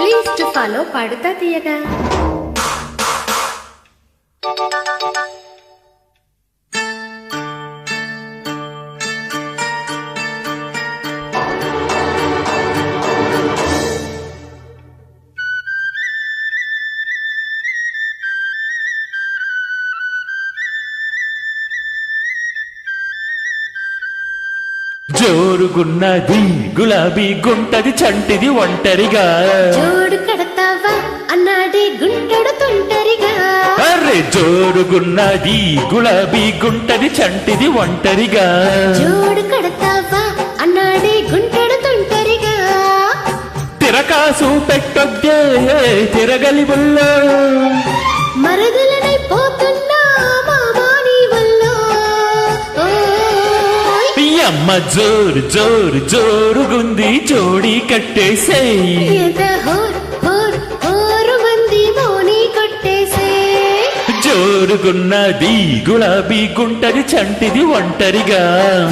Please to follow పాడుతా తీయగా. జోరుగున్నది గులాబీ గుంటది చంటిది ఒంటరిగా. జోడు కడతావా అన్నాడే గుంటడు తొంటరిగా. అరే జోరుగున్నది గులాబీ గుంటది చంటిది ఒంటరిగా. జోడు కడతావా అన్నాడే గుంటడు తొంటరిగా. తిరకాసు పెట్టొద్దే తిరగలి వల్ల మరదలనై పోతున్నా మామాని వల్ల. అమ్మ జోరు జోరు జోరుగుంది జోడి కట్టేసేయ్. మంది మోని కొట్టేసే. జోరుగున్నది గులాబీ గుంటది చంటిది ఒంటరిగా.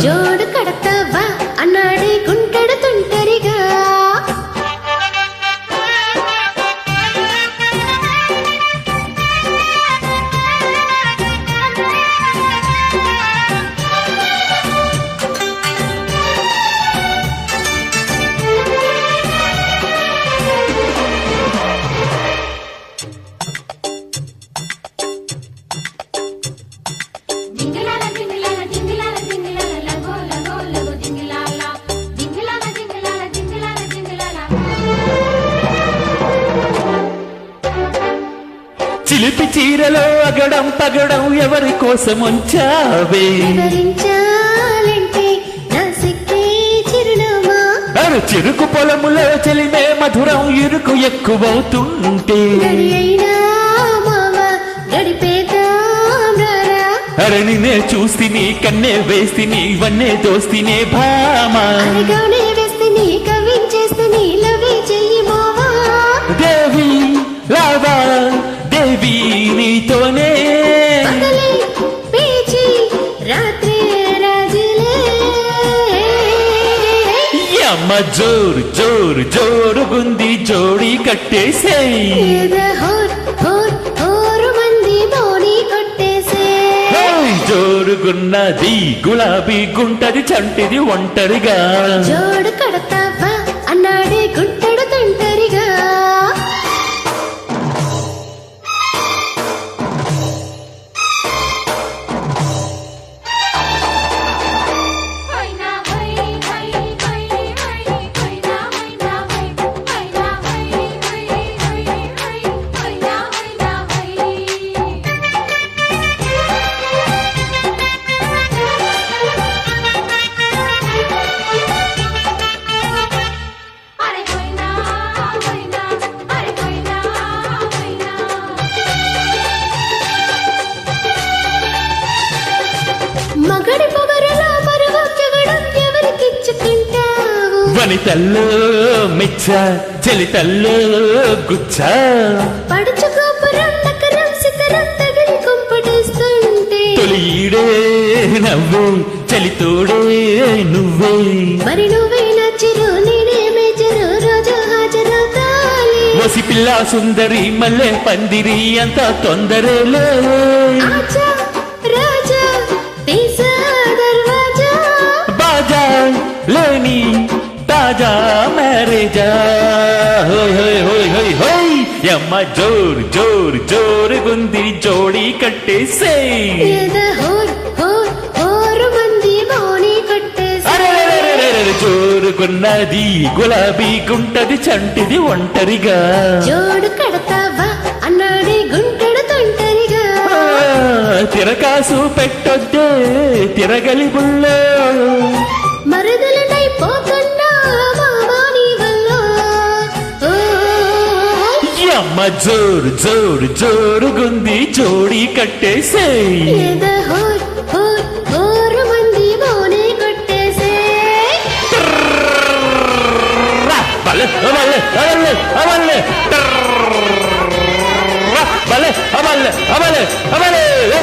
జోడు కడతావా అన్నాడే గుంటడు తొంటరిగా. చిలిపి చీరలో అగడం పగడం ఎవరి కోసం ఉంచావే. అరు చెరుకు పొలములో చెలిమే మధురం ఇరుకు ఎక్కువవుతుంటే. అరణి నే చూస్తిని కన్నే వేస్తిని వన్నే దోస్తినే భామా. దేవి లావా దేవి నీతోనే అమ్మ జోరు జోరు జోరుగుంది జోడి కట్టేసేయ్. జోరుగున్నది గులాబీ గుంటది చంటిది ఒంటరిగా. జోడు కడతావా అన్నాడే గుంటడు తొంటరిగా. మగడి పొగరలో మరువం జగడం ఎవరికిచ్చుకుంటావు. వనితల్లో మిచ్చ చలితల్లో గుచ్చ. పడుచుకోపురం నకరం శిఖరం తగిలి కుంపటేస్తుంటే. తొలి ఈడే నవ్వే చలితోడే నువ్వే. మరి నువ్వే నచ్చిరు నేనే మేజరు రోజు హాజరవుతాలి. వసి పిల్ల సుందరి మల్లె పందిరి అంత తొందరలే. ఆచా రాజా తీసా దర్వాజా. బాజా లేని తాజా మ్యారేజా. హోయ్ హోయ్ హోయ్ హోయ్ హోయ్ అమ్మ జోరు జోరు జోరుగుంది జోడి కట్టేసేయ్. మంది మోని కొట్టేసే. జోరుగున్నది గులాబీ గుంటది చంటిది ఒంటరిగా. జోడు కడతావా అన్నాడే గుంటడు తొంటరిగా. తిరకాసు పెట్టొద్దే తిరగలి బుల్ల. మరదలనై పోతున్నా మామాని వల్ల. అమ్మ జోరు జోరు జోరుగుంది జోడి కట్టేసేయ్. మంది మోని కొట్టేసే. బలే బలే బలే బలే బలే బలే బలే బలే